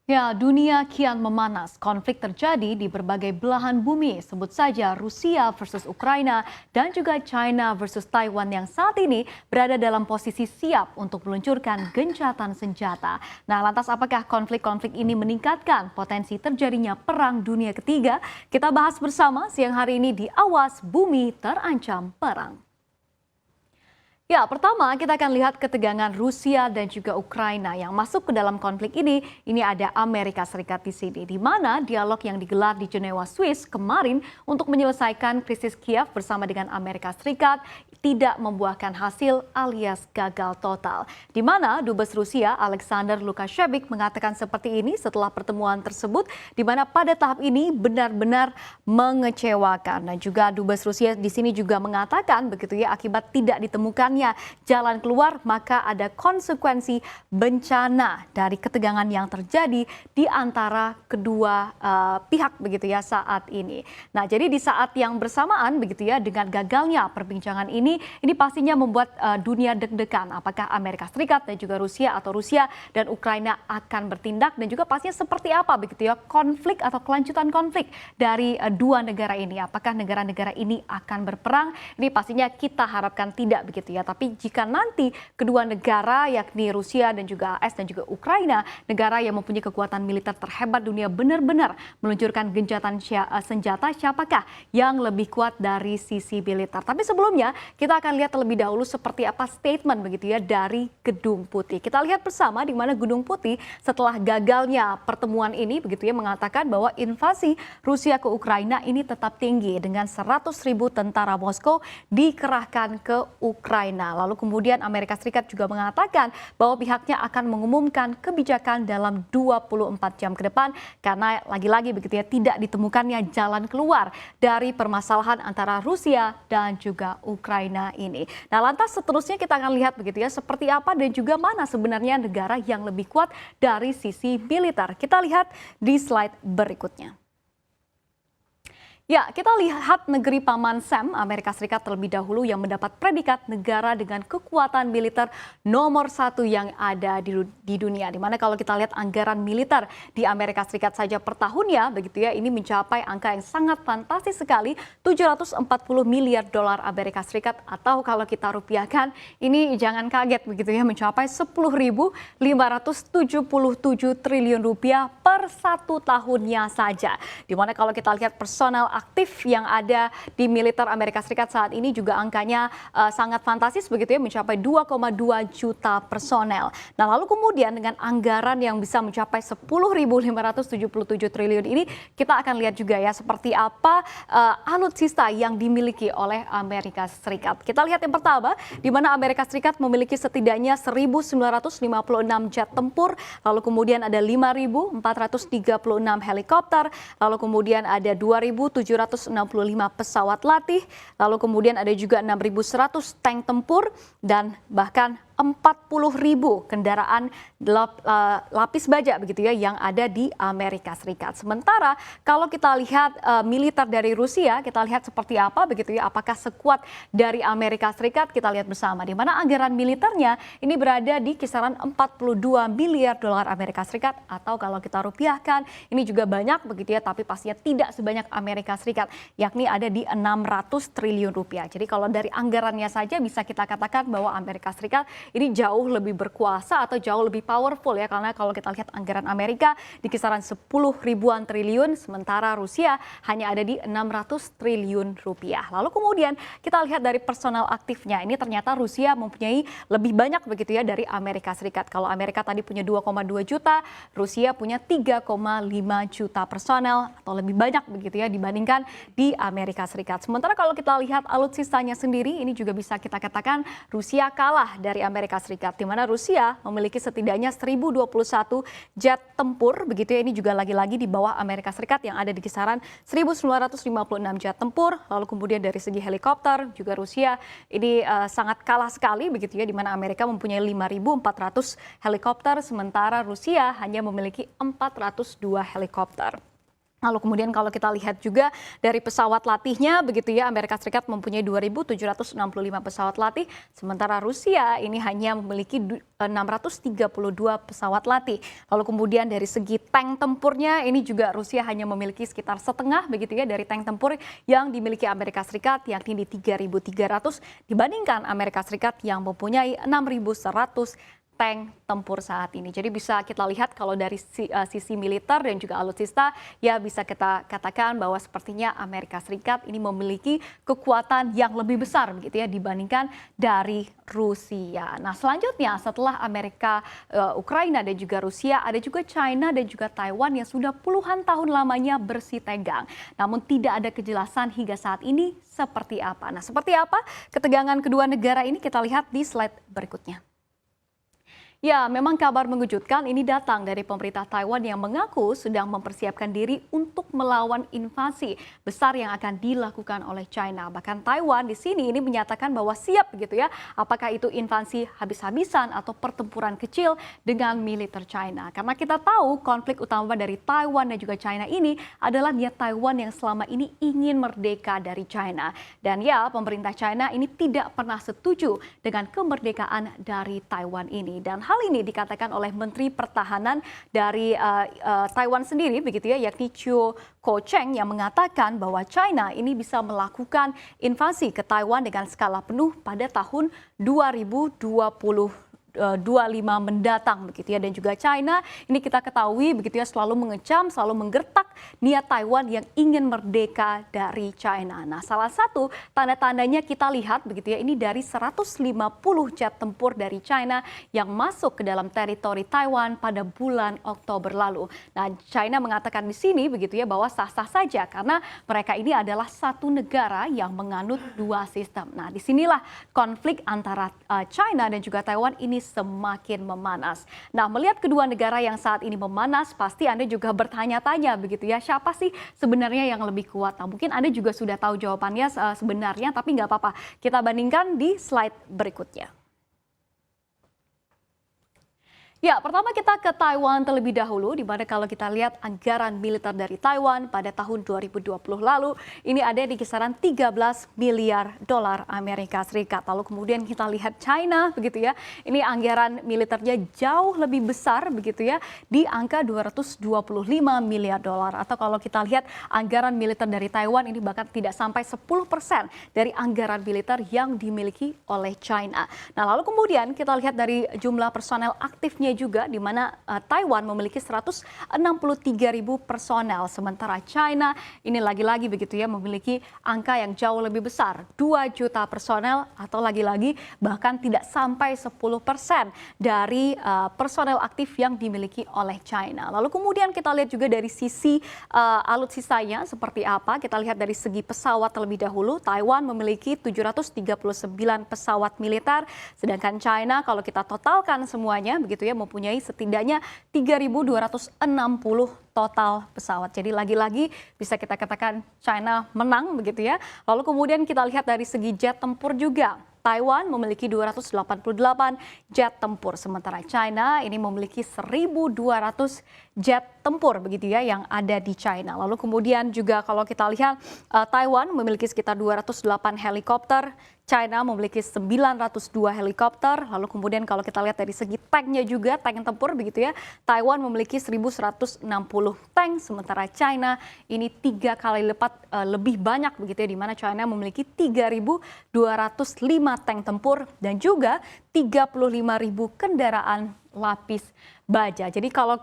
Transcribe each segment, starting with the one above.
Ya, dunia kian memanas. Konflik terjadi di berbagai belahan bumi. Sebut saja Rusia versus Ukraina dan juga China versus Taiwan yang saat ini berada dalam posisi siap untuk meluncurkan gencatan senjata. Nah, lantas apakah konflik-konflik ini meningkatkan potensi terjadinya perang dunia ketiga? Kita bahas bersama siang hari ini di Awas Bumi Terancam Perang. Ya, pertama kita akan lihat ketegangan Rusia dan juga Ukraina yang masuk ke dalam konflik ini. Ini ada Amerika Serikat di sini, di mana dialog yang digelar di Jenewa, Swiss kemarin untuk menyelesaikan krisis Kiev bersama dengan Amerika Serikat tidak membuahkan hasil alias gagal total. Di mana Dubes Rusia Alexander Lukashevich mengatakan seperti ini setelah pertemuan tersebut, di mana pada tahap ini benar-benar mengecewakan. Dan juga Dubes Rusia di sini juga mengatakan begitu ya, akibat tidak ditemukannya jalan keluar, maka ada konsekuensi bencana dari ketegangan yang terjadi di antara kedua pihak begitu ya saat ini. Nah, jadi di saat yang bersamaan begitu ya dengan gagalnya perbincangan ini pastinya membuat dunia deg-degan. Apakah Amerika Serikat dan juga Rusia atau Rusia dan Ukraina akan bertindak, dan juga pastinya seperti apa begitu ya konflik atau kelanjutan konflik dari dua negara ini. Apakah negara-negara ini akan berperang? Ini pastinya kita harapkan tidak begitu ya. Tapi jika nanti kedua negara yakni Rusia dan juga AS dan juga Ukraina, negara yang mempunyai kekuatan militer terhebat dunia, benar-benar meluncurkan gencatan senjata, siapakah yang lebih kuat dari sisi militer? Tapi sebelumnya kita akan lihat terlebih dahulu seperti apa statement begitu ya dari Gedung Putih. Kita lihat bersama di mana Gedung Putih setelah gagalnya pertemuan ini begitu ya mengatakan bahwa invasi Rusia ke Ukraina ini tetap tinggi dengan 100.000 tentara Moskow dikerahkan ke Ukraina. Lalu kemudian Amerika Serikat juga mengatakan bahwa pihaknya akan mengumumkan kebijakan dalam 24 jam ke depan karena lagi-lagi begitu ya tidak ditemukannya jalan keluar dari permasalahan antara Rusia dan juga Ukraina ini. Nah, lantas seterusnya kita akan lihat begitu ya seperti apa dan juga mana sebenarnya negara yang lebih kuat dari sisi militer. Kita lihat di slide berikutnya. Ya, kita lihat negeri Paman Sam, Amerika Serikat terlebih dahulu yang mendapat predikat negara dengan kekuatan militer nomor 1 yang ada di dunia. Dimana kalau kita lihat anggaran militer di Amerika Serikat saja per tahunnya, begitu ya, ini mencapai angka yang sangat fantastis sekali, 740 miliar dolar Amerika Serikat, atau kalau kita rupiahkan, ini jangan kaget begitu ya, mencapai 10.577 triliun rupiah per satu tahunnya saja. Dimana kalau kita lihat personal aktif yang ada di militer Amerika Serikat saat ini juga angkanya sangat fantastis begitu ya, mencapai 2,2 juta personel. Nah, lalu kemudian dengan anggaran yang bisa mencapai 10.577 triliun ini, kita akan lihat juga ya seperti apa alutsista yang dimiliki oleh Amerika Serikat. Kita lihat yang pertama, di mana Amerika Serikat memiliki setidaknya 1.956 jet tempur, lalu kemudian ada 5.436 helikopter, lalu kemudian ada 2.765 pesawat latih, lalu kemudian ada juga 6.100 tank tempur, dan bahkan 40.000 kendaraan lapis baja begitu ya yang ada di Amerika Serikat. Sementara kalau kita lihat militer dari Rusia, kita lihat seperti apa begitu ya, apakah sekuat dari Amerika Serikat, kita lihat bersama di mana anggaran militernya ini berada di kisaran 42 miliar dolar Amerika Serikat, atau kalau kita rupiahkan ini juga banyak begitu ya, tapi pastinya tidak sebanyak Amerika Serikat, yakni ada di 600 triliun rupiah. Jadi kalau dari anggarannya saja bisa kita katakan bahwa Amerika Serikat ini jauh lebih berkuasa atau jauh lebih powerful ya, karena kalau kita lihat anggaran Amerika di kisaran 10 ribuan triliun, sementara Rusia hanya ada di 600 triliun rupiah. Lalu kemudian kita lihat dari personal aktifnya, ini ternyata Rusia mempunyai lebih banyak begitu ya dari Amerika Serikat. Kalau Amerika tadi punya 2,2 juta, Rusia punya 3,5 juta personel atau lebih banyak begitu ya dibandingkan di Amerika Serikat. Sementara kalau kita lihat alutsistanya sendiri, ini juga bisa kita katakan Rusia kalah dari Amerika Serikat, di mana Rusia memiliki setidaknya 1.021 jet tempur begitu ya, ini juga lagi-lagi di bawah Amerika Serikat yang ada di kisaran 1.956 jet tempur. Lalu kemudian dari segi helikopter juga Rusia ini sangat kalah sekali begitu ya, di mana Amerika mempunyai 5.400 helikopter, sementara Rusia hanya memiliki 402 helikopter. Lalu kemudian kalau kita lihat juga dari pesawat latihnya begitu ya, Amerika Serikat mempunyai 2.765 pesawat latih, sementara Rusia ini hanya memiliki 632 pesawat latih. Lalu kemudian dari segi tank tempurnya ini juga Rusia hanya memiliki sekitar setengah begitu ya dari tank tempur yang dimiliki Amerika Serikat, yakni di 3.300 dibandingkan Amerika Serikat yang mempunyai 6.100 tank tempur saat ini. Jadi bisa kita lihat kalau dari sisi militer dan juga alutsista ya bisa kita katakan bahwa sepertinya Amerika Serikat ini memiliki kekuatan yang lebih besar begitu ya dibandingkan dari Rusia. Nah, selanjutnya setelah Amerika, Ukraina dan juga Rusia ada juga China dan juga Taiwan yang sudah puluhan tahun lamanya bersitegang. Namun tidak ada kejelasan hingga saat ini seperti apa. Nah, seperti apa ketegangan kedua negara ini kita lihat di slide berikutnya. Ya, memang kabar mengejutkan ini datang dari pemerintah Taiwan yang mengaku sedang mempersiapkan diri untuk melawan invasi besar yang akan dilakukan oleh China. Bahkan Taiwan di sini ini menyatakan bahwa siap begitu ya, apakah itu invasi habis-habisan atau pertempuran kecil dengan militer China. Karena kita tahu konflik utama dari Taiwan dan juga China ini adalah niat Taiwan yang selama ini ingin merdeka dari China. Dan ya, pemerintah China ini tidak pernah setuju dengan kemerdekaan dari Taiwan ini. Dan hal ini dikatakan oleh Menteri Pertahanan dari Taiwan sendiri begitu ya, yakni Chiu Ko-cheng yang mengatakan bahwa China ini bisa melakukan invasi ke Taiwan dengan skala penuh pada tahun 2025 mendatang begitu ya. Dan juga China ini kita ketahui begitu ya selalu mengecam, selalu menggertak niat Taiwan yang ingin merdeka dari China. Nah, salah satu tanda-tandanya kita lihat begitu ya, ini dari 150 jet tempur dari China yang masuk ke dalam teritori Taiwan pada bulan Oktober lalu. Nah, China mengatakan di sini begitu ya bahwa sah-sah saja karena mereka ini adalah satu negara yang menganut dua sistem. Nah, disinilah konflik antara China dan juga Taiwan ini semakin memanas. Nah, melihat kedua negara yang saat ini memanas, pasti Anda juga bertanya-tanya begitu ya, siapa sih sebenarnya yang lebih kuat? Nah, mungkin Anda juga sudah tahu jawabannya sebenarnya, tapi nggak apa-apa. Kita bandingkan di slide berikutnya. Ya, pertama kita ke Taiwan terlebih dahulu, di mana kalau kita lihat anggaran militer dari Taiwan pada tahun 2020 lalu, ini ada di kisaran 13 miliar dolar Amerika Serikat. Lalu kemudian kita lihat China, begitu ya, ini anggaran militernya jauh lebih besar, begitu ya, di angka 225 miliar dolar. Atau kalau kita lihat anggaran militer dari Taiwan ini bahkan tidak sampai 10% dari anggaran militer yang dimiliki oleh China. Nah, lalu kemudian kita lihat dari jumlah personel aktifnya juga di mana Taiwan memiliki 163.000 personel, sementara China ini lagi-lagi begitu ya memiliki angka yang jauh lebih besar, 2 juta personel atau lagi-lagi bahkan tidak sampai 10% dari personel aktif yang dimiliki oleh China. Lalu kemudian kita lihat juga dari sisi alutsistanya seperti apa. Kita lihat dari segi pesawat terlebih dahulu, Taiwan memiliki 739 pesawat militer, sedangkan China kalau kita totalkan semuanya begitu ya mempunyai setidaknya 3.260 total pesawat. Jadi lagi-lagi bisa kita katakan China menang begitu ya. Lalu kemudian kita lihat dari segi jet tempur juga. Taiwan memiliki 288 jet tempur, sementara China ini memiliki 1.200 jet tempur begitu ya yang ada di China. Lalu kemudian juga kalau kita lihat Taiwan memiliki sekitar 208 helikopter, China memiliki 902 helikopter. Lalu kemudian kalau kita lihat dari segi tanknya juga, tank tempur begitu ya, Taiwan memiliki 1.160 tank, sementara China ini 3 kali lipat lebih banyak begitu ya, di mana China memiliki 3.205 tank tempur dan juga 35.000 kendaraan lapis baja. Jadi kalau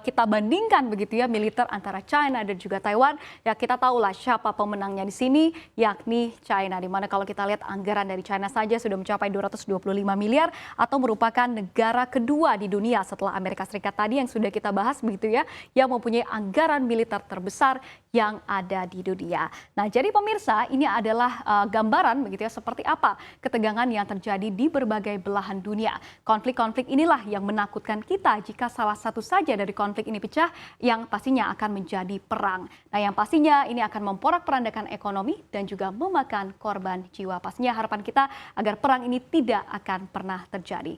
kita bandingkan begitu ya militer antara China dan juga Taiwan, ya kita tahulah siapa pemenangnya di sini, yakni China. Di mana kalau kita lihat anggaran dari China saja sudah mencapai 225 miliar atau merupakan negara kedua di dunia setelah Amerika Serikat tadi yang sudah kita bahas begitu ya, yang mempunyai anggaran militer terbesar yang ada di dunia. Nah, jadi pemirsa, ini adalah gambaran begitu ya seperti apa ketegangan yang terjadi di berbagai belahan dunia. Konflik-konflik inilah yang menakutkan kita jika salah satu saja dari konflik ini pecah, yang pastinya akan menjadi perang. Nah, yang pastinya ini akan memporak-porandakan ekonomi dan juga memakan korban jiwa. Pastinya harapan kita agar perang ini tidak akan pernah terjadi.